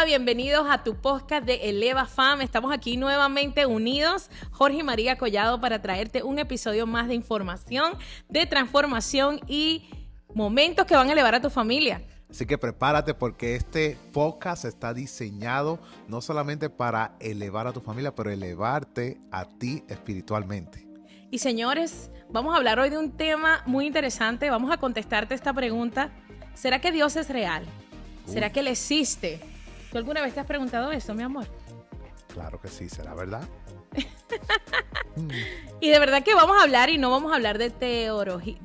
Hola, bienvenidos a tu podcast de Eleva Fam. Estamos aquí nuevamente unidos, Jorge y María Collado, para traerte un episodio más de información, de transformación y momentos que van a elevar a tu familia. Así que prepárate porque este podcast está diseñado no solamente para elevar a tu familia, pero elevarte a ti espiritualmente. Y señores, vamos a hablar hoy de un tema muy interesante. Vamos a contestarte esta pregunta. ¿Será que Dios es real? ¿Será que Él existe? ¿Tú alguna vez te has preguntado eso, mi amor? Claro que sí, ¿será verdad? Y de verdad que vamos a hablar y no vamos a hablar de teología.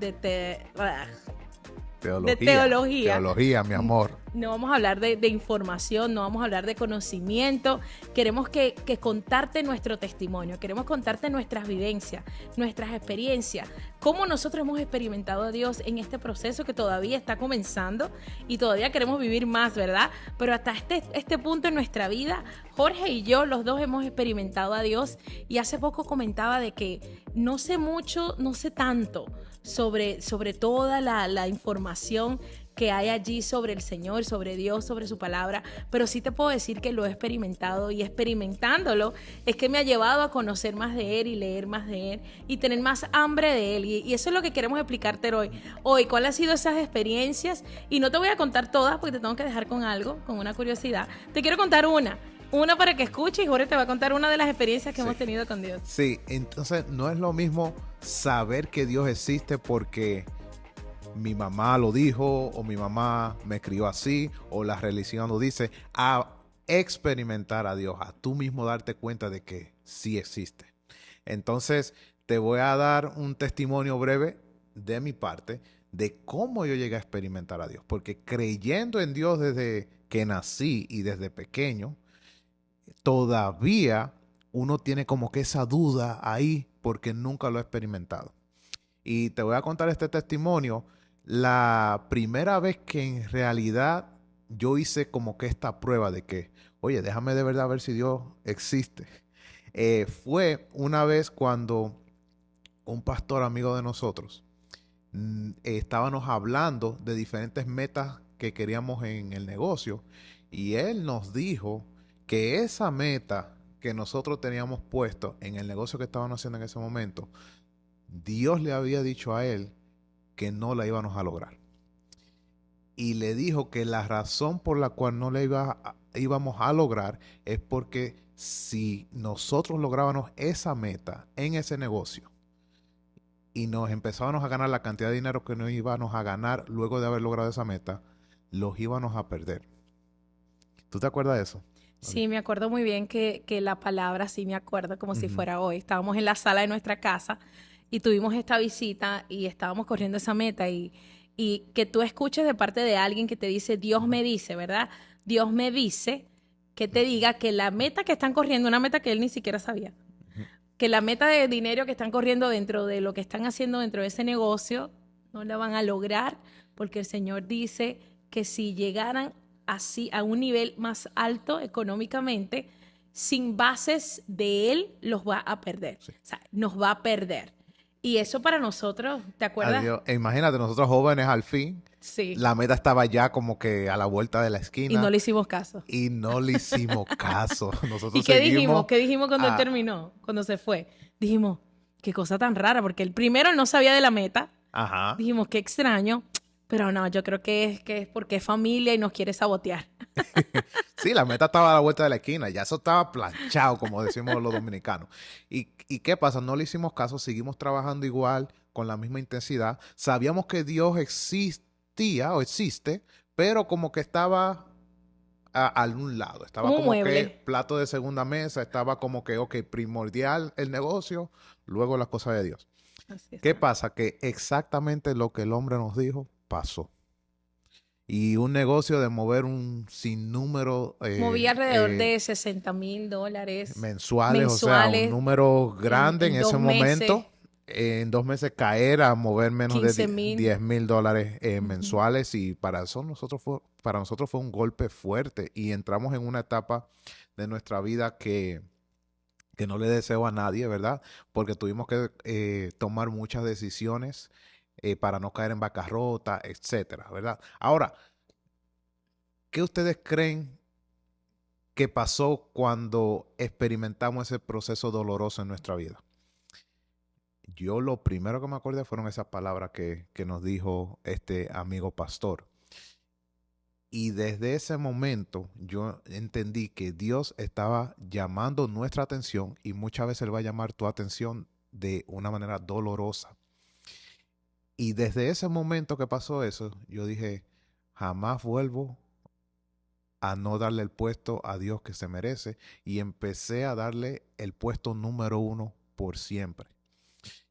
Teología, mi amor. No vamos a hablar de información, no vamos a hablar de conocimiento. Queremos que contarte nuestro testimonio, queremos contarte nuestras vivencias, nuestras experiencias, cómo nosotros hemos experimentado a Dios en este proceso que todavía está comenzando y todavía queremos vivir más, ¿verdad? Pero hasta este punto en nuestra vida, Jorge y yo, los dos hemos experimentado a Dios, y hace poco comentaba de que no sé mucho, no sé tanto sobre toda la información que hay allí sobre el Señor, sobre Dios, sobre su palabra, pero sí te puedo decir que lo he experimentado, y experimentándolo es que me ha llevado a conocer más de Él y leer más de Él y tener más hambre de Él, y eso es lo que queremos explicarte hoy, cuáles han sido esas experiencias. Y no te voy a contar todas porque te tengo que dejar con algo, con una curiosidad. Te quiero contar una para que escuches, y Jorge te va a contar una de las experiencias que hemos tenido con Dios. Sí, entonces no es lo mismo saber que Dios existe porque mi mamá lo dijo, o mi mamá me crió así, o la religión lo dice, a experimentar a Dios, a tú mismo darte cuenta de que sí existe. Entonces, te voy a dar un testimonio breve de mi parte de cómo yo llegué a experimentar a Dios, porque creyendo en Dios desde que nací y desde pequeño, todavía uno tiene como que esa duda ahí porque nunca lo ha experimentado. Y te voy a contar este testimonio. La primera vez que en realidad yo hice como que esta prueba de que, oye, déjame de verdad ver si Dios existe, fue una vez cuando un pastor amigo de nosotros estábamos hablando de diferentes metas que queríamos en el negocio, y él nos dijo que esa meta que nosotros teníamos puesto en el negocio que estábamos haciendo en ese momento, Dios le había dicho a él que no la íbamos a lograr. Y le dijo que la razón por la cual no la íbamos a lograr es porque si nosotros lográbamos esa meta en ese negocio y nos empezábamos a ganar la cantidad de dinero que nos íbamos a ganar luego de haber logrado esa meta, los íbamos a perder. ¿Tú te acuerdas de eso? Sí, me acuerdo muy bien que la palabra, sí me acuerdo como si fuera hoy. Estábamos en la sala de nuestra casa y tuvimos esta visita y estábamos corriendo esa meta, y que tú escuches de parte de alguien que te dice, Dios me dice, ¿verdad? Dios me dice que te diga que la meta que están corriendo, una meta que él ni siquiera sabía, que la meta de dinero que están corriendo dentro de lo que están haciendo dentro de ese negocio, no la van a lograr, porque el Señor dice que si llegaran así a un nivel más alto económicamente, sin bases de Él, los va a perder. Sí. O sea, nos va a perder. Y eso para nosotros, ¿te acuerdas? Adiós. Imagínate, nosotros jóvenes al fin, sí, la meta estaba ya como que a la vuelta de la esquina. Y no le hicimos caso. Y no le hicimos caso. Nosotros ¿Y qué dijimos? ¿Qué dijimos cuando él terminó? Cuando se fue. Dijimos, qué cosa tan rara, porque el primero no sabía de la meta. Ajá. Dijimos, qué extraño. Pero no, yo creo que es porque es familia y nos quiere sabotear. Sí, la meta estaba a la vuelta de la esquina. Ya eso estaba planchado, como decimos los dominicanos. ¿Y qué pasa? No le hicimos caso. Seguimos trabajando igual, con la misma intensidad. Sabíamos que Dios existía o existe, pero como que estaba a algún lado. Estaba como que plato de segunda mesa. Estaba como que, ok, primordial el negocio, luego las cosas de Dios. ¿Qué pasa? Que exactamente lo que el hombre nos dijo pasó. Y un negocio de mover un sinnúmero... movía alrededor de $60,000 mensuales, o sea, un número grande en ese momento. En 2 meses caer a mover menos de $10,000 mensuales, y para nosotros fue un golpe fuerte, y entramos en una etapa de nuestra vida que no le deseo a nadie, ¿verdad? Porque tuvimos que tomar muchas decisiones para no caer en bancarrota, etcétera, ¿verdad? Ahora, ¿qué ustedes creen que pasó cuando experimentamos ese proceso doloroso en nuestra vida. Yo lo primero que me acordé fueron esas palabras que nos dijo este amigo pastor. Y desde ese momento yo entendí que Dios estaba llamando nuestra atención y muchas veces Él va a llamar tu atención de una manera dolorosa. Y desde ese momento que pasó eso, yo dije, jamás vuelvo a no darle el puesto a Dios que se merece, y empecé a darle el puesto número 1 por siempre.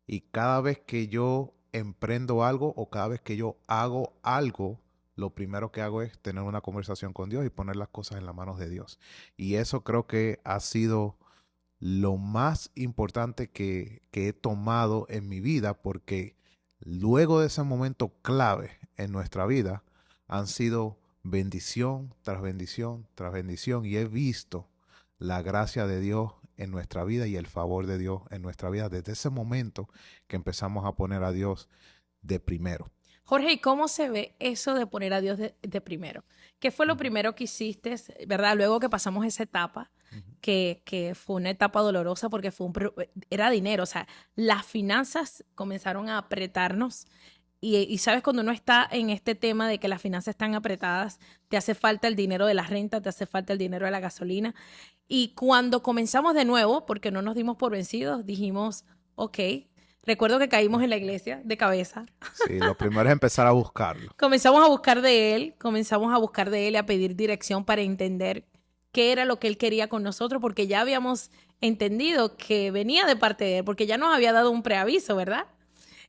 Y cada vez que yo emprendo algo o cada vez que yo hago algo, lo primero que hago es tener una conversación con Dios y poner las cosas en las manos de Dios. Y eso creo que ha sido lo más importante que he tomado en mi vida, porque luego de ese momento clave en nuestra vida han sido bendición tras bendición tras bendición, y he visto la gracia de Dios en nuestra vida y el favor de Dios en nuestra vida desde ese momento que empezamos a poner a Dios de primero. Jorge, ¿y cómo se ve eso de poner a Dios de primero? ¿Qué fue lo primero que hiciste, verdad? Luego que pasamos esa etapa, que fue una etapa dolorosa porque era dinero, o sea, las finanzas comenzaron a apretarnos. Y sabes, cuando uno está en este tema de que las finanzas están apretadas, te hace falta el dinero de la renta, te hace falta el dinero de la gasolina. Y cuando comenzamos de nuevo, porque no nos dimos por vencidos, dijimos, ok, recuerdo que caímos en la iglesia de cabeza. Sí, lo primero es empezar a buscarlo. Comenzamos a buscar de él y a pedir dirección para entender qué era lo que él quería con nosotros, porque ya habíamos entendido que venía de parte de él, porque ya nos había dado un preaviso, ¿verdad?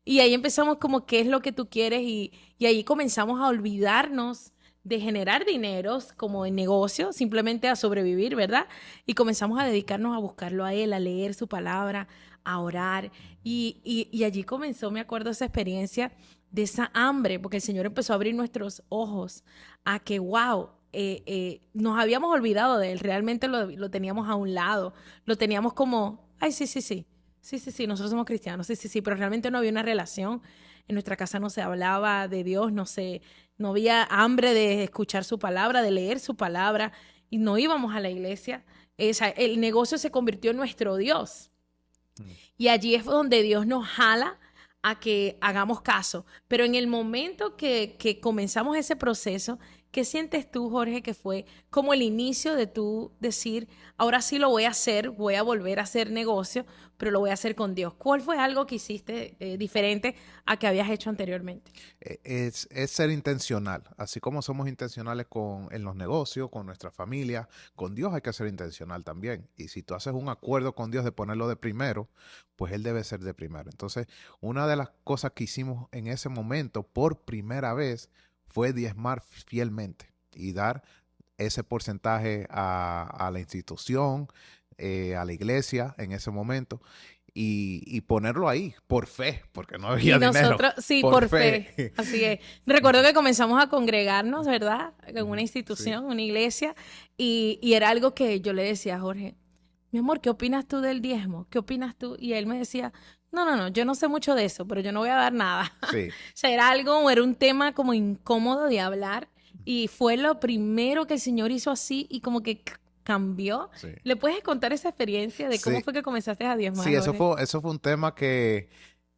Y ahí empezamos como, ¿qué es lo que tú quieres? Y ahí comenzamos a olvidarnos de generar dineros como en negocio, simplemente a sobrevivir, ¿verdad? Y comenzamos a dedicarnos a buscarlo a él, a leer su palabra, a orar. Y allí comenzó, me acuerdo, esa experiencia de esa hambre, porque el Señor empezó a abrir nuestros ojos a que, wow, nos habíamos olvidado de él, realmente lo teníamos a un lado, lo teníamos como, ay, sí, sí, sí. Sí, nosotros somos cristianos, sí, pero realmente no había una relación. En nuestra casa no se hablaba de Dios, no había hambre de escuchar su palabra, de leer su palabra, y no íbamos a la iglesia. El negocio se convirtió en nuestro Dios. Y allí es donde Dios nos jala a que hagamos caso. Pero en el momento que comenzamos ese proceso, ¿qué sientes tú, Jorge, que fue como el inicio de tú decir, ahora sí lo voy a hacer, voy a volver a hacer negocio, pero lo voy a hacer con Dios? ¿Cuál fue algo que hiciste diferente a que habías hecho anteriormente? Es ser intencional. Así como somos intencionales en los negocios, con nuestra familia, con Dios hay que ser intencional también. Y si tú haces un acuerdo con Dios de ponerlo de primero, pues Él debe ser de primero. Entonces, una de las cosas que hicimos en ese momento, por primera vez, fue diezmar fielmente y dar ese porcentaje a la institución, a la iglesia en ese momento, y ponerlo ahí por fe, porque no había dinero. Sí, por fe. Así es. Recuerdo que comenzamos a congregarnos, ¿verdad? En una institución, una iglesia, y era algo que yo le decía a Jorge, mi amor, ¿qué opinas tú del diezmo? ¿Qué opinas tú? Y él me decía, no, yo no sé mucho de eso, pero yo no voy a dar nada. Sí. O sea, era un tema como incómodo de hablar, y fue lo primero que el Señor hizo así y como que cambió. Sí. ¿Le puedes contar esa experiencia de cómo fue que comenzaste a diezmar? Sí, eso fue un tema que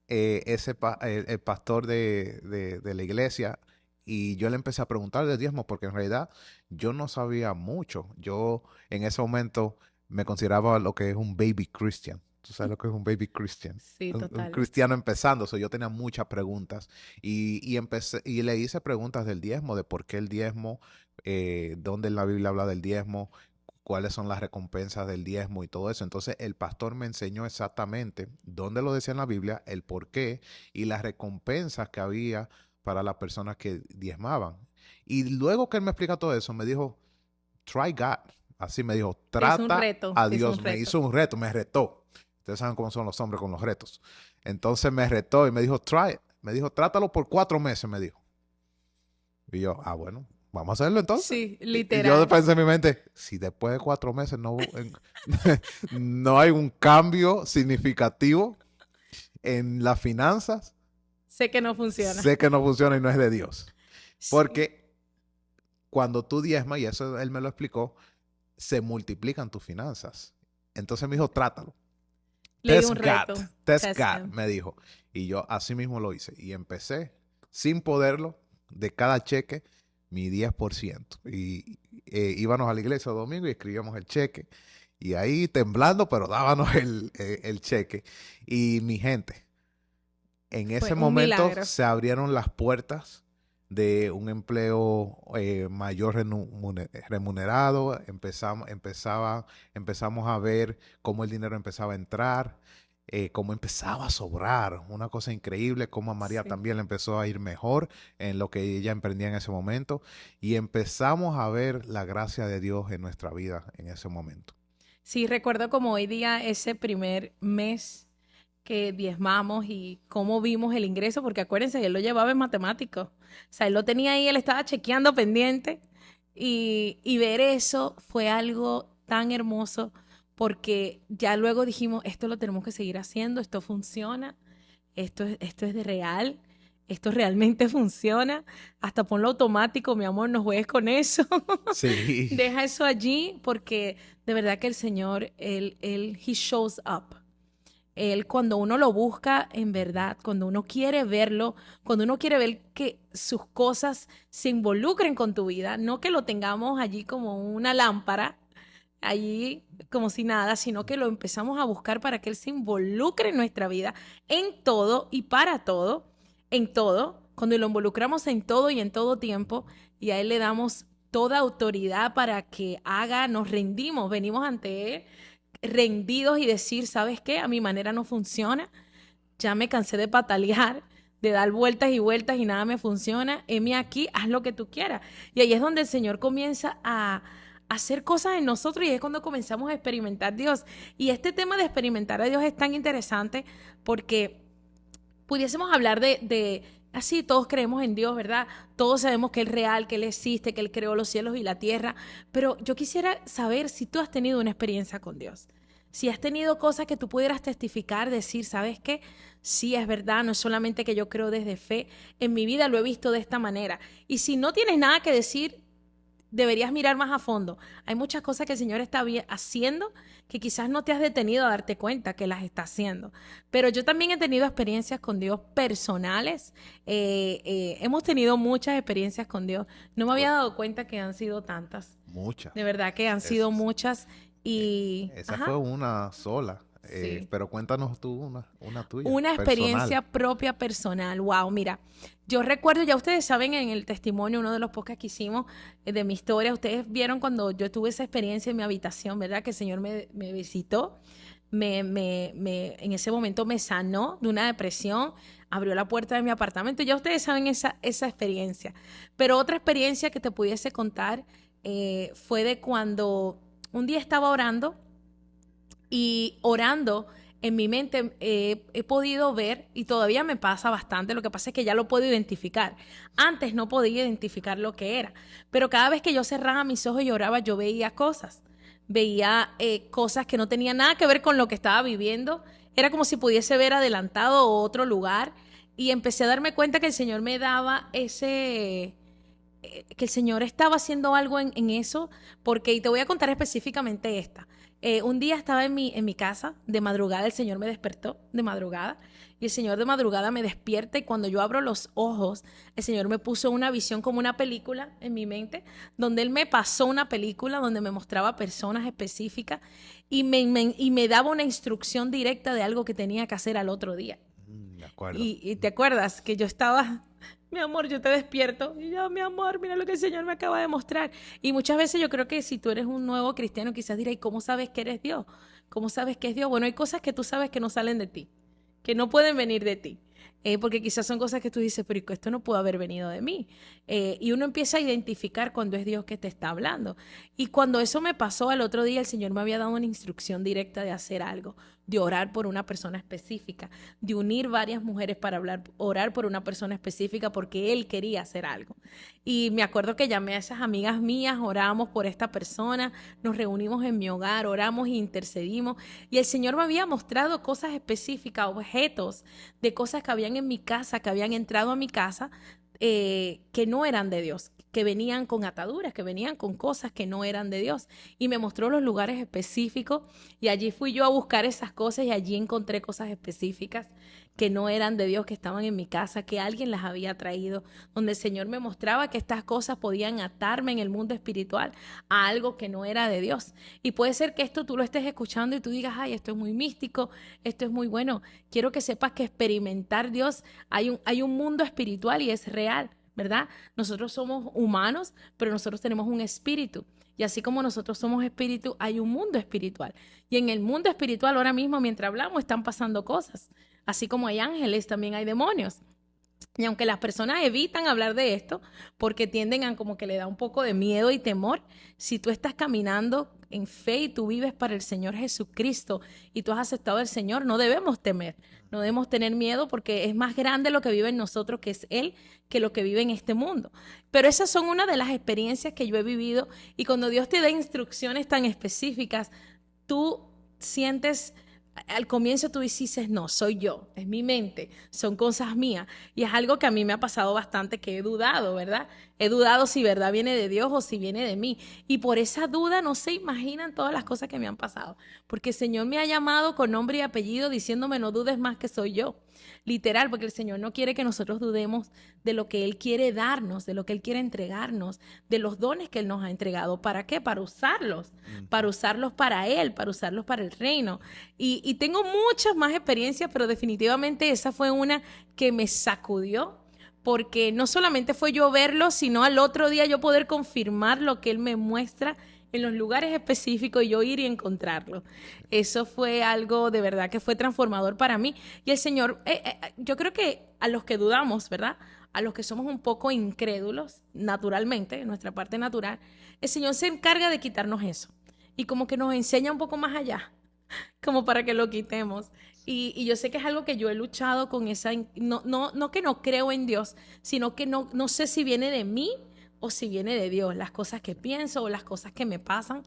el pastor de la iglesia, y yo le empecé a preguntar de diezmo, porque en realidad yo no sabía mucho. Yo en ese momento me consideraba lo que es un baby Christian. ¿Tú sabes lo que es un baby Christian? Sí, total. Un cristiano empezando. Yo tenía muchas preguntas y le hice preguntas del diezmo, de por qué el diezmo, dónde en la Biblia habla del diezmo, cuáles son las recompensas del diezmo y todo eso. Entonces el pastor me enseñó exactamente dónde lo decía en la Biblia, el por qué y las recompensas que había para las personas que diezmaban. Y luego que él me explica todo eso, me dijo, try God. Así me dijo, trata a Dios. Me hizo un reto, me retó. Ustedes saben cómo son los hombres con los retos. Entonces me retó y me dijo, try it. Me dijo, trátalo por 4 meses, me dijo. Y yo, bueno, vamos a hacerlo entonces. Sí, literal. Y yo pensé en mi mente, si después de 4 meses no hay un cambio significativo en las finanzas, sé que no funciona. Sé que no funciona y no es de Dios. Sí. Porque cuando tú diezmas, y eso él me lo explicó, se multiplican tus finanzas. Entonces me dijo, trátalo. Le di Test un God, reto. test Test God, God. me dijo. Y yo así mismo lo hice. Y empecé, sin poderlo, de cada cheque, mi 10%. Y íbamos a la iglesia el domingo y escribíamos el cheque. Y ahí temblando, pero dábamos el cheque. Y mi gente, en ese Fue un momento milagro. se abrieron las puertas de un empleo mayor remunerado. Empezamos a ver cómo el dinero empezaba a entrar, cómo empezaba a sobrar. Una cosa increíble, cómo a María Sí. también le empezó a ir mejor en lo que ella emprendía en ese momento. Y empezamos a ver la gracia de Dios en nuestra vida en ese momento. Sí, recuerdo como hoy día ese primer mes que diezmamos y cómo vimos el ingreso, porque acuérdense, él lo llevaba en matemáticos. O sea, él lo tenía ahí, él estaba chequeando pendiente y ver eso fue algo tan hermoso porque ya luego dijimos, esto lo tenemos que seguir haciendo, esto funciona, esto es de real, esto realmente funciona, hasta ponlo automático, mi amor, no juegues con eso. Sí, Deja eso allí porque de verdad que el Señor, He shows up. Él, cuando uno lo busca en verdad, cuando uno quiere verlo, cuando uno quiere ver que sus cosas se involucren con tu vida, no que lo tengamos allí como una lámpara, allí como si nada, sino que lo empezamos a buscar para que Él se involucre en nuestra vida, en todo y para todo, en todo, cuando lo involucramos en todo y en todo tiempo, y a Él le damos toda autoridad para que haga, nos rendimos, venimos ante Él rendidos y decir, ¿sabes qué? A mi manera no funciona, ya me cansé de patalear, de dar vueltas y vueltas y nada me funciona, heme aquí, haz lo que tú quieras. Y ahí es donde el Señor comienza a hacer cosas en nosotros y es cuando comenzamos a experimentar a Dios. Y este tema de experimentar a Dios es tan interesante porque pudiésemos hablar así, todos creemos en Dios, ¿verdad? Todos sabemos que Él es real, que Él existe, que Él creó los cielos y la tierra, pero yo quisiera saber si tú has tenido una experiencia con Dios. Si has tenido cosas que tú pudieras testificar, decir, ¿sabes qué? Sí, es verdad, no es solamente que yo creo desde fe, en mi vida lo he visto de esta manera. Y si no tienes nada que decir, deberías mirar más a fondo. Hay muchas cosas que el Señor está haciendo que quizás no te has detenido a darte cuenta que las está haciendo. Pero yo también he tenido experiencias con Dios personales. Hemos tenido muchas experiencias con Dios. No me había dado cuenta que han sido tantas. muchas. De verdad que han sido Es- muchas. Y, Esa ajá, fue una sola. sí. Pero cuéntanos tú una tuya, Una personal. experiencia propia personal. Wow, mira, yo recuerdo, ya ustedes saben en el testimonio, uno de los podcasts que hicimos de mi historia, ustedes vieron cuando yo tuve esa experiencia en mi habitación, ¿verdad? Que el Señor me visitó, en ese momento me sanó de una depresión, abrió la puerta de mi apartamento. Ya ustedes saben esa experiencia. Pero otra experiencia que te pudiese contar fue de cuando un día estaba orando y orando en mi mente he podido ver, y todavía me pasa bastante, lo que pasa es que ya lo puedo identificar. Antes no podía identificar lo que era, pero cada vez que yo cerraba mis ojos y oraba, yo veía cosas. Veía cosas que no tenían nada que ver con lo que estaba viviendo. Era como si pudiese ver adelantado otro lugar. Y empecé a darme cuenta que el Señor me daba que el Señor estaba haciendo algo en eso, porque, y te voy a contar específicamente esta. Un día estaba en mi casa, de madrugada el Señor me despertó, de madrugada, y el Señor de madrugada me despierta y cuando yo abro los ojos, el Señor me puso una visión como una película en mi mente, donde Él me pasó una película donde me mostraba personas específicas y me daba una instrucción directa de algo que tenía que hacer al otro día. De acuerdo. Y te acuerdas que yo estaba, mi amor, yo te despierto. Y yo, mi amor, mira lo que el Señor me acaba de mostrar. Y muchas veces yo creo que si tú eres un nuevo cristiano, quizás dirás, ¿y cómo sabes que eres Dios? ¿Cómo sabes que es Dios? Bueno, hay cosas que tú sabes que no salen de ti, que no pueden venir de ti. Porque quizás son cosas que tú dices, pero esto no pudo haber venido de mí. Y uno empieza a identificar cuando es Dios que te está hablando. Y cuando eso me pasó al otro día, el Señor me había dado una instrucción directa de hacer algo, de orar por una persona específica, de unir varias mujeres para orar por una persona específica porque Él quería hacer algo. Y me acuerdo que llamé a esas amigas mías, oramos por esta persona, nos reunimos en mi hogar, oramos e intercedimos. Y el Señor me había mostrado cosas específicas, objetos de cosas que habían en mi casa, que habían entrado a mi casa, que no eran de Dios, que venían con ataduras, que venían con cosas que no eran de Dios. Y me mostró los lugares específicos y allí fui yo a buscar esas cosas y allí encontré cosas específicas que no eran de Dios, que estaban en mi casa, que alguien las había traído, donde el Señor me mostraba que estas cosas podían atarme en el mundo espiritual a algo que no era de Dios. Y puede ser que esto tú lo estés escuchando y tú digas, ay, esto es muy místico, esto es muy bueno. Quiero que sepas que experimentar Dios, hay un mundo espiritual y es real, ¿verdad? Nosotros somos humanos, pero nosotros tenemos un espíritu. Y así como nosotros somos espíritu, hay un mundo espiritual. Y en el mundo espiritual ahora mismo, mientras hablamos, están pasando cosas. Así como hay ángeles, también hay demonios. Y aunque las personas evitan hablar de esto porque tienden a como que le da un poco de miedo y temor, si tú estás caminando en fe y tú vives para el Señor Jesucristo y tú has aceptado al Señor, no debemos temer, no debemos tener miedo porque es más grande lo que vive en nosotros, que es Él, que lo que vive en este mundo. Pero esas son una de las experiencias que yo he vivido y cuando Dios te da instrucciones tan específicas, tú sientes al comienzo tú dices, no, soy yo, es mi mente, son cosas mías. Y es algo que a mí me ha pasado bastante, que he dudado, ¿verdad? He dudado si verdad viene de Dios o si viene de mí. Y por esa duda no se imaginan todas las cosas que me han pasado. Porque el Señor me ha llamado con nombre y apellido diciéndome, no dudes más que soy yo. Literal, porque el Señor no quiere que nosotros dudemos de lo que Él quiere darnos, de lo que Él quiere entregarnos, de los dones que Él nos ha entregado. ¿Para qué? Para usarlos para Él, para usarlos para el reino. Y tengo muchas más experiencias, pero definitivamente esa fue una que me sacudió, porque no solamente fue yo verlo, sino al otro día yo poder confirmar lo que Él me muestra en los lugares específicos y yo ir y encontrarlo. Eso fue algo de verdad que fue transformador para mí. Y el Señor, yo creo que a los que dudamos, ¿verdad? A los que somos un poco incrédulos, naturalmente, en nuestra parte natural, el Señor se encarga de quitarnos eso. Y como que nos enseña un poco más allá, como para que lo quitemos. Y yo sé que es algo que yo he luchado con esa, no que no creo en Dios, sino que no sé si viene de mí o si viene de Dios, las cosas que pienso o las cosas que me pasan.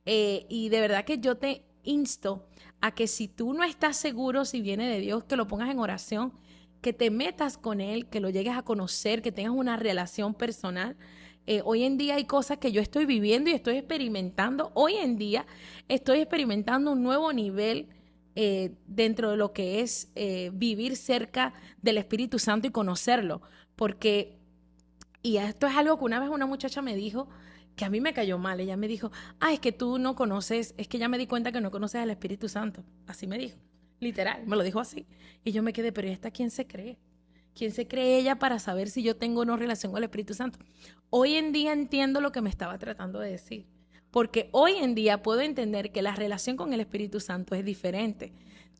Y de verdad que yo te insto a que si tú no estás seguro si viene de Dios, que lo pongas en oración, que te metas con Él, que lo llegues a conocer, que tengas una relación personal. Hoy en día hay cosas que yo estoy viviendo y estoy experimentando. Hoy en día estoy experimentando un nuevo nivel dentro de lo que es vivir cerca del Espíritu Santo y conocerlo. Porque, y esto es algo que una vez una muchacha me dijo que a mí me cayó mal. Ella me dijo, es que tú no conoces, es que ya me di cuenta que no conoces al Espíritu Santo. Así me dijo, literal, me lo dijo así. Y yo me quedé, pero ¿y esta quién se cree? ¿Quién se cree ella para saber si yo tengo o no relación con el Espíritu Santo? Hoy en día entiendo lo que me estaba tratando de decir, porque hoy en día puedo entender que la relación con el Espíritu Santo es diferente.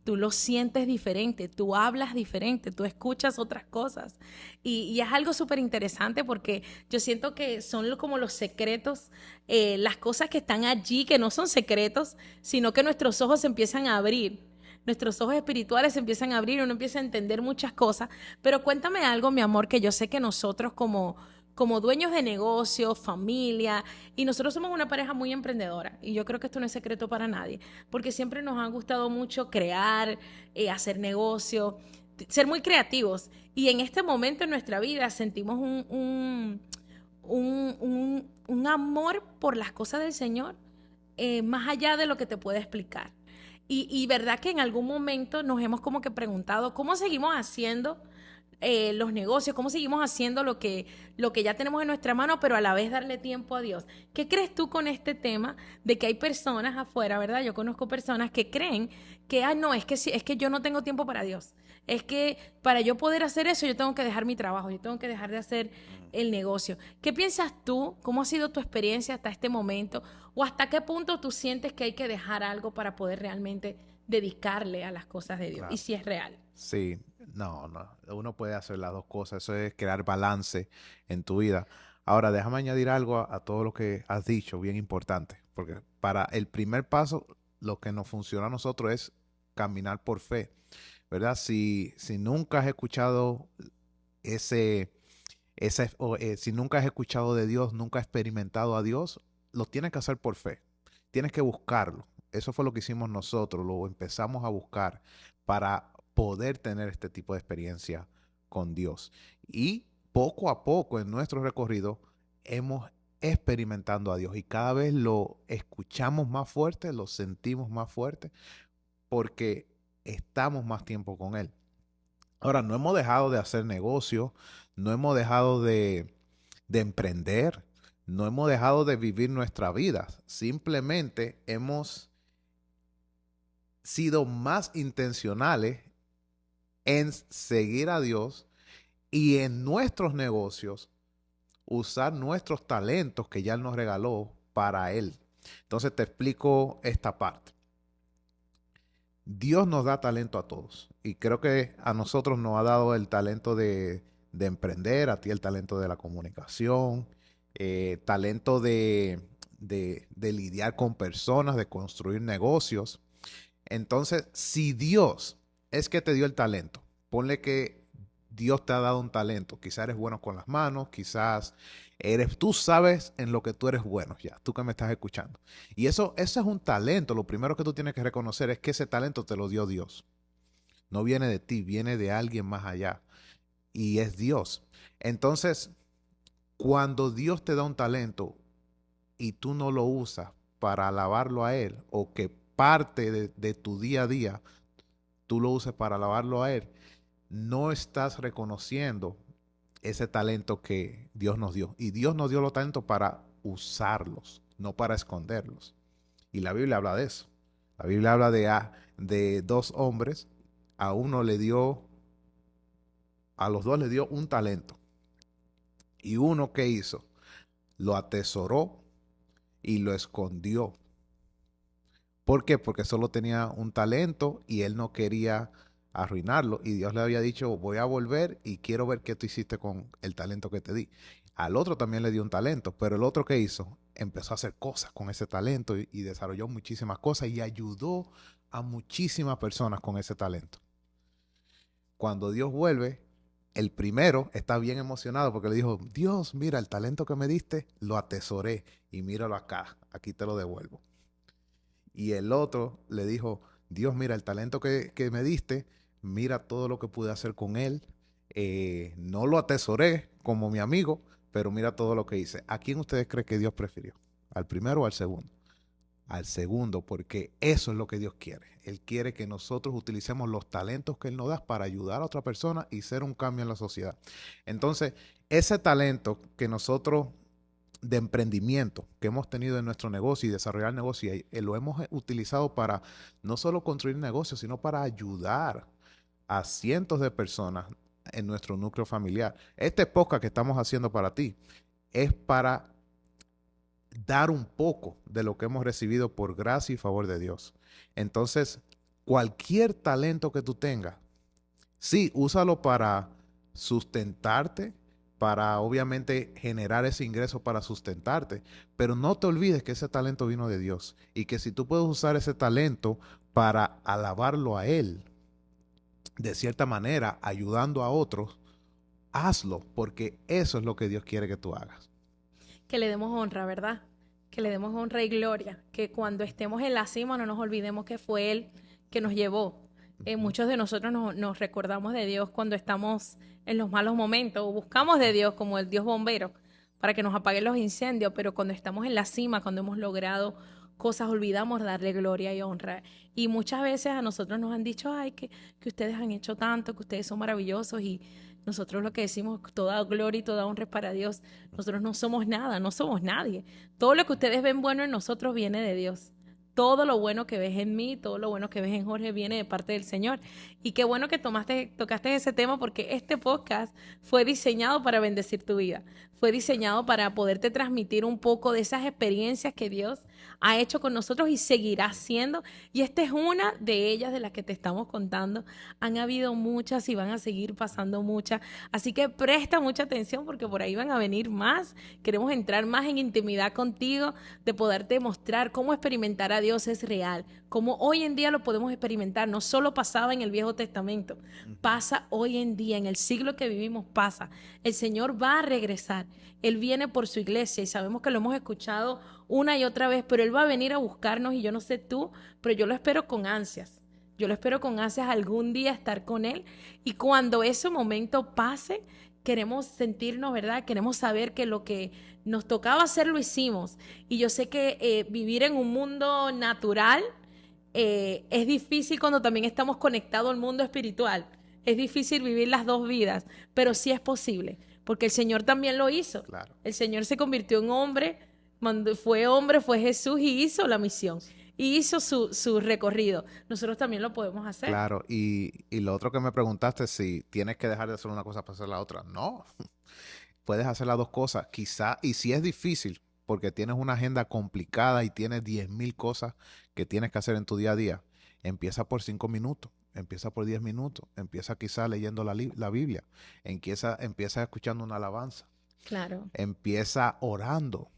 Tú lo sientes diferente, tú hablas diferente, tú escuchas otras cosas. Y es algo súper interesante porque yo siento que son como los secretos, las cosas que están allí, que no son secretos, sino que nuestros ojos se empiezan a abrir. Nuestros ojos espirituales se empiezan a abrir, uno empieza a entender muchas cosas. Pero cuéntame algo, mi amor, que yo sé que nosotros como dueños de negocios, familia, y nosotros somos una pareja muy emprendedora, y yo creo que esto no es secreto para nadie, porque siempre nos ha gustado mucho crear, hacer negocio, ser muy creativos. Y en este momento en nuestra vida sentimos un amor por las cosas del Señor, más allá de lo que te puede explicar. Y verdad que en algún momento nos hemos como que preguntado cómo seguimos haciendo los negocios, cómo seguimos haciendo lo que ya tenemos en nuestra mano, pero a la vez darle tiempo a Dios. ¿Qué crees tú con este tema de que hay personas afuera, verdad? Yo conozco personas que creen que, no, es que yo no tengo tiempo para Dios. Es que para yo poder hacer eso, yo tengo que dejar mi trabajo, yo tengo que dejar de hacer el negocio. ¿Qué piensas tú? ¿Cómo ha sido tu experiencia hasta este momento? ¿O hasta qué punto tú sientes que hay que dejar algo para poder realmente dedicarle a las cosas de Dios? Claro. Y si es real. Sí, no. Uno puede hacer las dos cosas. Eso es crear balance en tu vida. Ahora, déjame añadir algo a todo lo que has dicho, bien importante. Porque para el primer paso, lo que nos funciona a nosotros es caminar por fe, ¿verdad? Si nunca has escuchado si nunca has escuchado de Dios, nunca has experimentado a Dios, lo tienes que hacer por fe. Tienes que buscarlo. Eso fue lo que hicimos nosotros, lo empezamos a buscar para poder tener este tipo de experiencia con Dios. Y poco a poco en nuestro recorrido hemos experimentando a Dios y cada vez lo escuchamos más fuerte, lo sentimos más fuerte porque estamos más tiempo con Él. Ahora, no hemos dejado de hacer negocio, no hemos dejado de emprender, no hemos dejado de vivir nuestra vida. Simplemente hemos sido más intencionales en seguir a Dios y en nuestros negocios usar nuestros talentos que ya Él nos regaló para Él. Entonces te explico esta parte. Dios nos da talento a todos y creo que a nosotros nos ha dado el talento de emprender, a ti el talento de la comunicación, talento de lidiar con personas, de construir negocios. Entonces, si Dios es que te dio el talento, ponle que Dios te ha dado un talento, quizás eres bueno con las manos, quizás tú sabes en lo que tú eres bueno ya, tú que me estás escuchando. Y eso es un talento, lo primero que tú tienes que reconocer es que ese talento te lo dio Dios. No viene de ti, viene de alguien más allá y es Dios. Entonces, cuando Dios te da un talento y tú no lo usas para alabarlo a Él o que parte de tu día a día tú lo uses para alabarlo a Él, no estás reconociendo ese talento que Dios nos dio. Y Dios nos dio los talentos para usarlos, no para esconderlos. Y la Biblia habla de eso. La Biblia habla de dos hombres. A uno le dio, a los dos le dio un talento. Y uno, ¿qué hizo? Lo atesoró y lo escondió. ¿Por qué? Porque solo tenía un talento y él no quería arruinarlo. Y Dios le había dicho, voy a volver y quiero ver qué tú hiciste con el talento que te di. Al otro también le dio un talento, pero el otro, ¿qué hizo? Empezó a hacer cosas con ese talento y desarrolló muchísimas cosas y ayudó a muchísimas personas con ese talento. Cuando Dios vuelve, el primero está bien emocionado porque le dijo, Dios, mira, el talento que me diste, lo atesoré y míralo acá, aquí te lo devuelvo. Y el otro le dijo, Dios, mira, el talento que me diste, mira todo lo que pude hacer con él. No lo atesoré como mi amigo, pero mira todo lo que hice. ¿A quién ustedes creen que Dios prefirió? ¿Al primero o al segundo? Al segundo, porque eso es lo que Dios quiere. Él quiere que nosotros utilicemos los talentos que Él nos da para ayudar a otra persona y ser un cambio en la sociedad. Entonces, ese talento que nosotros de emprendimiento que hemos tenido en nuestro negocio y desarrollar negocio, lo hemos utilizado para no solo construir negocios, sino para ayudar a cientos de personas en nuestro núcleo familiar. Este podcast que estamos haciendo para ti es para dar un poco de lo que hemos recibido por gracia y favor de Dios. Entonces, cualquier talento que tú tengas, sí, úsalo para sustentarte, para obviamente generar ese ingreso para sustentarte, pero no te olvides que ese talento vino de Dios y que si tú puedes usar ese talento para alabarlo a Él, de cierta manera, ayudando a otros, hazlo, porque eso es lo que Dios quiere que tú hagas. Que le demos honra, ¿verdad? Que le demos honra y gloria, que cuando estemos en la cima no nos olvidemos que fue Él que nos llevó. Muchos de nosotros nos recordamos de Dios cuando estamos en los malos momentos, o buscamos de Dios como el Dios bombero para que nos apague los incendios, pero cuando estamos en la cima, cuando hemos logrado cosas, olvidamos darle gloria y honra. Y muchas veces a nosotros nos han dicho, ay, que ustedes han hecho tanto, que ustedes son maravillosos, y nosotros lo que decimos, toda gloria y toda honra es para Dios. Nosotros no somos nada, no somos nadie. Todo lo que ustedes ven bueno en nosotros viene de Dios. Todo lo bueno que ves en mí, todo lo bueno que ves en Jorge viene de parte del Señor. Y qué bueno que tocaste ese tema, porque este podcast fue diseñado para bendecir tu vida. Fue diseñado para poderte transmitir un poco de esas experiencias que Dios ha hecho con nosotros y seguirá haciendo. Y esta es una de ellas de las que te estamos contando. Han habido muchas y van a seguir pasando muchas. Así que presta mucha atención porque por ahí van a venir más. Queremos entrar más en intimidad contigo, de poderte mostrar cómo experimentar a Dios es real, cómo hoy en día lo podemos experimentar. No solo pasaba en el Viejo Testamento, pasa hoy en día, en el siglo que vivimos pasa. El Señor va a regresar. Él viene por su iglesia y sabemos que lo hemos escuchado una y otra vez, pero Él va a venir a buscarnos y yo no sé tú, pero yo lo espero con ansias. Yo lo espero con ansias algún día estar con Él, y cuando ese momento pase, queremos sentirnos, ¿verdad? Queremos saber que lo que nos tocaba hacer lo hicimos. Y yo sé que vivir en un mundo natural es difícil cuando también estamos conectados al mundo espiritual. Es difícil vivir las dos vidas, pero sí es posible, porque el Señor también lo hizo. Claro. El Señor se convirtió en hombre, fue Jesús y hizo la misión. Y hizo su recorrido. Nosotros también lo podemos hacer. Claro, y lo otro que me preguntaste, si tienes que dejar de hacer una cosa para hacer la otra. No, puedes hacer las dos cosas. Quizá, y si es difícil, porque tienes una agenda complicada y tienes 10,000 cosas que tienes que hacer en tu día a día, empieza por 5 minutos, empieza por 10 minutos, empieza quizá leyendo la Biblia, empieza escuchando una alabanza, Claro, empieza orando.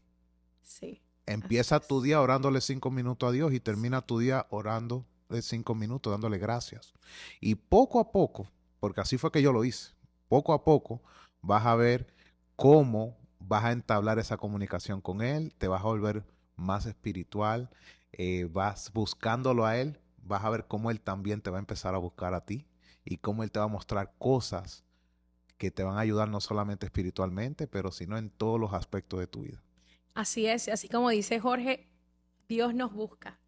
sí. Empieza Así tu es. día orándole 5 minutos a Dios y termina tu día orando de 5 minutos, dándole gracias. Y poco a poco, porque así fue que yo lo hice, poco a poco vas a ver cómo vas a entablar esa comunicación con Él, te vas a volver más espiritual, vas buscándolo a Él, vas a ver cómo Él también te va a empezar a buscar a ti y cómo Él te va a mostrar cosas que te van a ayudar no solamente espiritualmente, pero sino en todos los aspectos de tu vida. Así es, así como dice Jorge, Dios nos busca.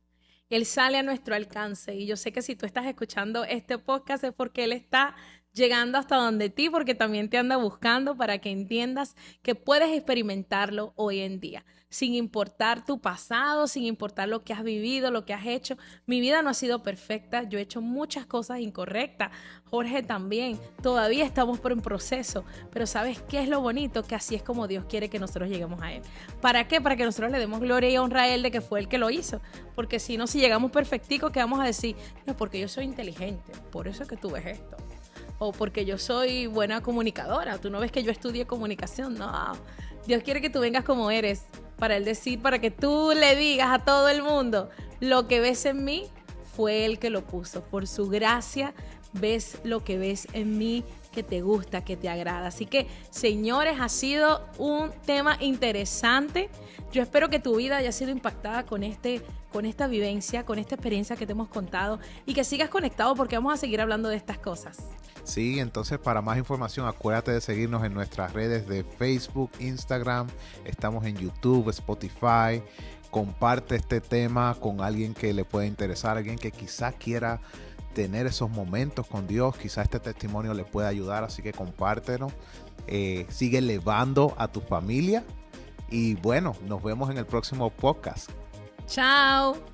Él sale a nuestro alcance y yo sé que si tú estás escuchando este podcast es porque Él está llegando hasta donde ti, porque también te anda buscando para que entiendas que puedes experimentarlo hoy en día, sin importar tu pasado, sin importar lo que has vivido, lo que has hecho. Mi vida no ha sido perfecta, yo he hecho muchas cosas incorrectas, Jorge también, todavía estamos por un proceso, pero ¿sabes qué es lo bonito? Que así es como Dios quiere que nosotros lleguemos a Él. ¿Para qué? Para que nosotros le demos gloria y honra a Él de que fue Él que lo hizo, porque si no, si llegamos perfecticos, ¿qué vamos a decir? No, porque yo soy inteligente, por eso es que tú ves esto. O porque yo soy buena comunicadora. Tú no ves que yo estudié comunicación. No. Dios quiere que tú vengas como eres. Para Él decir, para que tú le digas a todo el mundo, lo que ves en mí fue Él que lo puso. Por su gracia ves lo que ves en mí, que te gusta, que te agrada. Así que, señores, ha sido un tema interesante. Yo espero que tu vida haya sido impactada con esta vivencia, con esta experiencia que te hemos contado y que sigas conectado porque vamos a seguir hablando de estas cosas. Sí, entonces para más información acuérdate de seguirnos en nuestras redes de Facebook, Instagram, estamos en YouTube, Spotify. Comparte este tema con alguien que le pueda interesar, alguien que quizás quiera tener esos momentos con Dios, quizás este testimonio le pueda ayudar, así que compártelo. Sigue elevando a tu familia y bueno, nos vemos en el próximo podcast. Chao.